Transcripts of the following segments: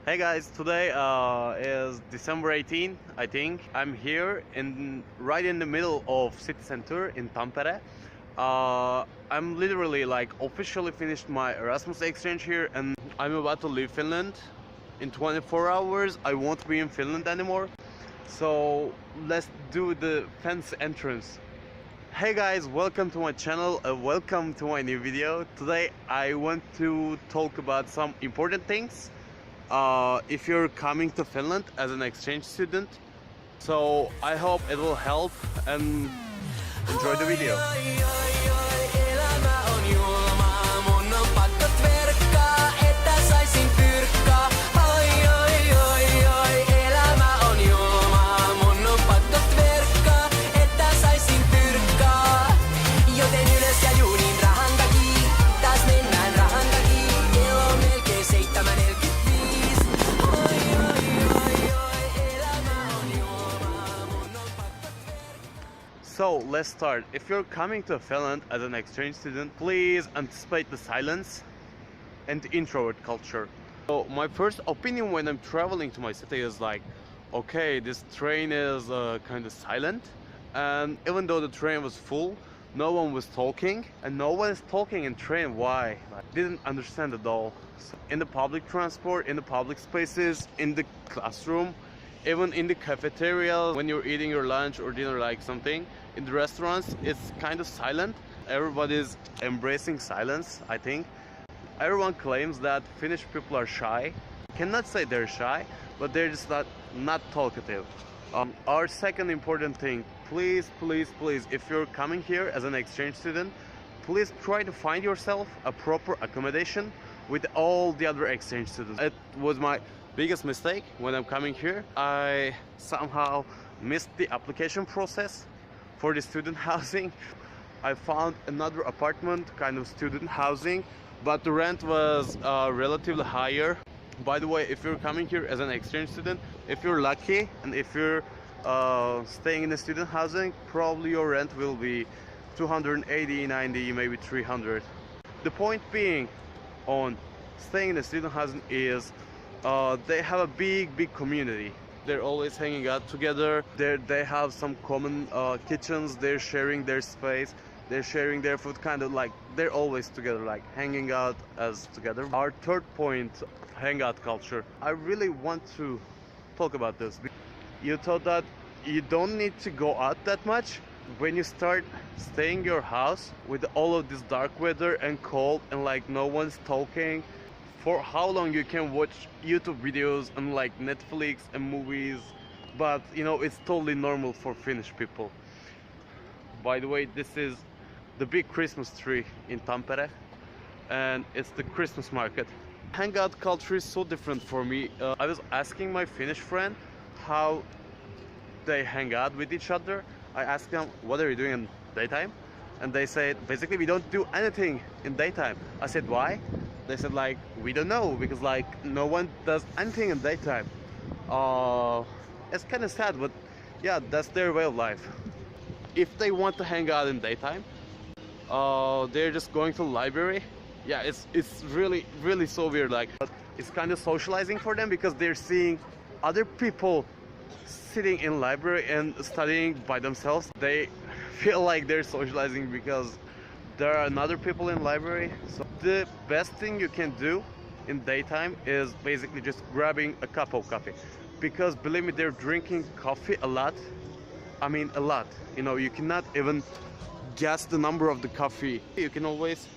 Hey guys, today is December 18, I think. I'm here right in the middle of city center in Tampere. I'm literally officially finished my Erasmus exchange here and I'm about to leave Finland. In 24 hours I won't be in Finland anymore. So let's do the fence entrance. Hey guys, welcome to my channel, welcome to my new video. Today I want to talk about some important things. If you're coming to Finland as an exchange student, so I hope it will help and enjoy the video. So let's start. If you're coming to Finland as an exchange student, please anticipate the silence and the introvert culture. So my first opinion when I'm traveling to my city is okay, this train is kind of silent, and even though the train was full, no one was talking, and no one is talking in train. Why? I didn't understand at all. So in the public transport, in the public spaces, in the classroom, even in the cafeteria, when you're eating your lunch or dinner something, in the restaurants, it's kind of silent. Everybody's embracing silence, I think. Everyone claims that Finnish people are shy. Cannot say they're shy, but they're just not talkative. Our second important thing, please, if you're coming here as an exchange student, please try to find yourself a proper accommodation with all the other exchange students. It was my biggest mistake when I'm coming here. I somehow missed the application process for the student housing. I found another apartment, kind of student housing, but the rent was relatively higher. By the way, if you're coming here as an exchange student, if you're lucky and if you're staying in the student housing, probably your rent will be 280, 90, maybe 300. The point being on staying in the student housing is they have a big community. They're always hanging out together. They have some common kitchens. They're sharing their space. They're sharing their food, kind of they're always together, hanging out as together. Our third point, hangout culture. I really want to talk about this. You thought that you don't need to go out that much. When you start staying in your house with all of this dark weather and cold and no one's talking, for how long you can watch YouTube videos and Netflix and movies, but it's totally normal for Finnish people. By the way, this is the big Christmas tree in Tampere and it's the Christmas market. Hangout culture is so different for me. I was asking my Finnish friend how they hang out with each other. I asked them, what are you doing in daytime? And they said, basically we don't do anything in daytime. I said, why? They said we don't know, because no one does anything in daytime. It's kind of sad, but yeah, that's their way of life. If they want to hang out in daytime, they're just going to the library. Yeah, it's really so weird. But it's kind of socializing for them because they're seeing other people sitting in library and studying by themselves. They feel like they're socializing because there are another people in library. So the best thing you can do in daytime is basically just grabbing a cup of coffee, because believe me, they're drinking coffee a lot. I mean a lot. You cannot even guess the number of the coffee. You can always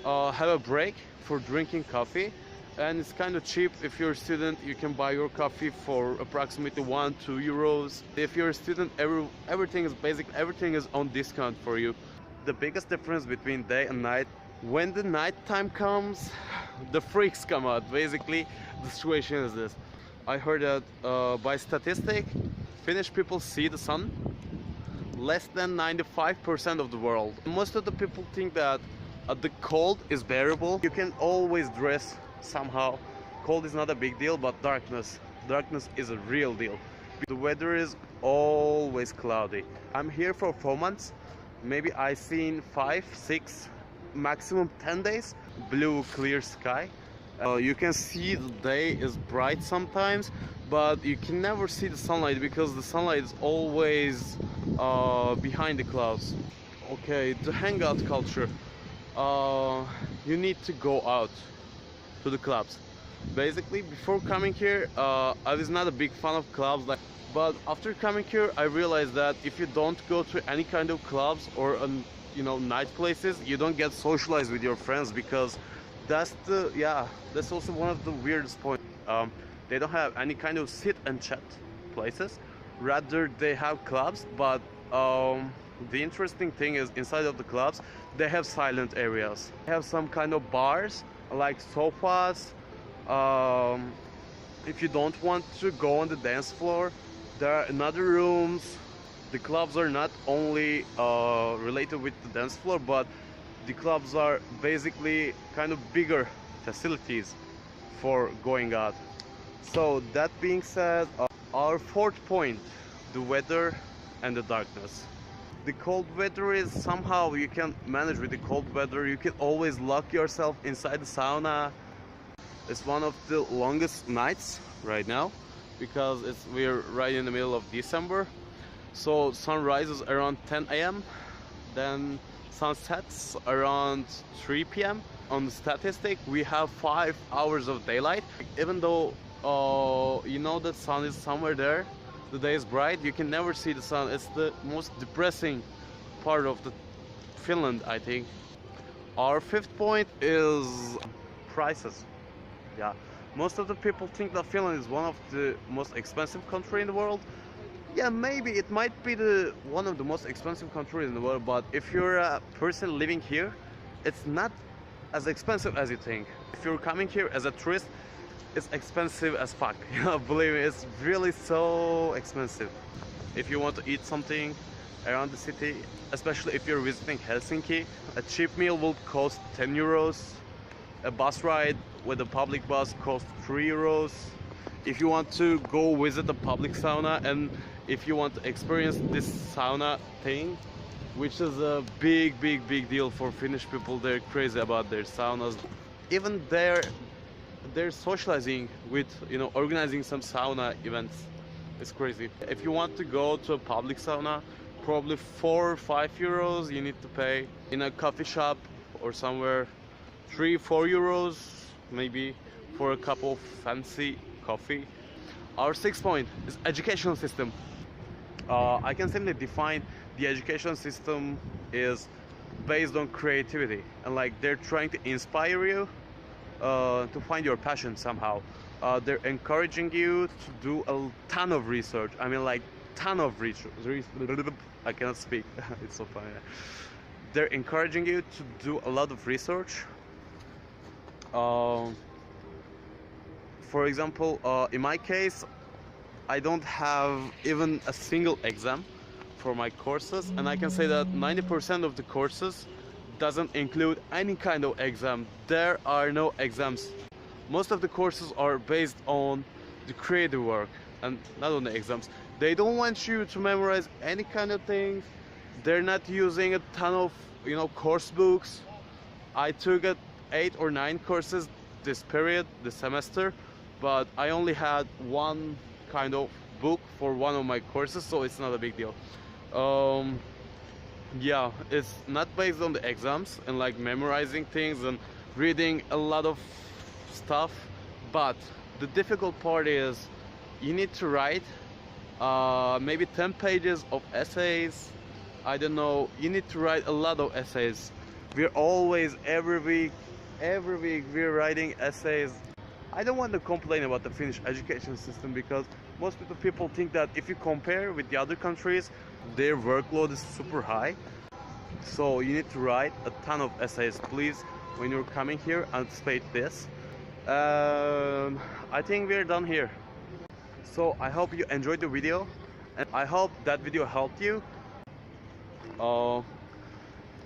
have a break for drinking coffee, and it's kind of cheap. If you're a student, you can buy your coffee for approximately 1-2 euros. If you're a student, everything is on discount for you. The biggest difference between day and night, when the night time comes, the freaks come out. Basically, the situation is this. I heard that by statistic, Finnish people see the sun less than 95% of the world. Most of the people think that the cold is bearable. You can always dress somehow. Cold is not a big deal, but darkness is a real deal. The weather is always cloudy. I'm here for 4 months. Maybe I seen 5, 6, maximum 10 days blue clear sky, You can see the day is bright sometimes, but you can never see the sunlight because the sunlight is always behind the clouds. Okay, the hangout culture. You need to go out to the clubs. Basically, before coming here, I was not a big fan of clubs, but after coming here, I realized that if you don't go to any kind of clubs or night places, you don't get socialized with your friends, because that's also one of the weirdest points. They don't have any kind of sit and chat places. Rather, they have clubs, but the interesting thing is inside of the clubs, they have silent areas. They have some kind of bars, like sofas. If you don't want to go on the dance floor, there are another rooms. The clubs are not only related with the dance floor, but the clubs are basically kind of bigger facilities for going out. So that being said, our fourth point, the weather and the darkness. The cold weather is somehow you can manage with the cold weather. You can always lock yourself inside the sauna. It's one of the longest nights right now because we're right in the middle of December. So sun rises around 10 a.m. then sun sets around 3 p.m. On the statistic, we have 5 hours of daylight. Even though you know that sun is somewhere there, the day is bright, you can never see the sun. It's the most depressing part of the Finland, I think. Our fifth point is prices. Yeah, most of the people think that Finland is one of the most expensive country in the world. Yeah, maybe it might be one of the most expensive countries in the world, but if you're a person living here, it's not as expensive as you think. If you're coming here as a tourist, it's expensive as fuck. Believe me, it's really so expensive. If you want to eat something around the city, especially if you're visiting Helsinki, a cheap meal will cost 10 euros. A bus ride with a public bus costs 3 euros. If you want to go visit the public sauna, and if you want to experience this sauna thing, which is a big deal for Finnish people, they're crazy about their saunas. Even they're socializing with, organizing some sauna events. It's crazy. If you want to go to a public sauna, probably 4 or 5 euros you need to pay. In a coffee shop or somewhere, 3-4 euros maybe for a cup of fancy coffee. Our sixth point is educational system. I can simply define the education system is based on creativity, and they're trying to inspire you to find your passion somehow. They're encouraging you to do a ton of research. I mean, ton of research. I cannot speak. It's so funny. They're encouraging you to do a lot of research. For example, in my case, I don't have even a single exam for my courses, and I can say that 90% of the courses doesn't include any kind of exam. There are no exams. Most of the courses are based on the creative work and not on the exams. They don't want you to memorize any kind of things. They're not using a ton of course books. I took 8 or 9 courses this semester, but I only had one kind of book for one of my courses, so it's not a big deal. Yeah, it's not based on the exams and memorizing things and reading a lot of stuff, but the difficult part is you need to write maybe 10 pages of essays. I don't know, you need to write a lot of essays. We're always every week we're writing essays. I don't want to complain about the Finnish education system, because most of the people think that if you compare with the other countries, their workload is super high. So you need to write a ton of essays. Please, when you're coming here, anticipate this. I think we're done here. So I hope you enjoyed the video, and I hope that video helped you.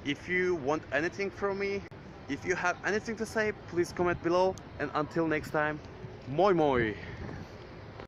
If you want anything from me, if you have anything to say, please comment below, and until next time, moi moi!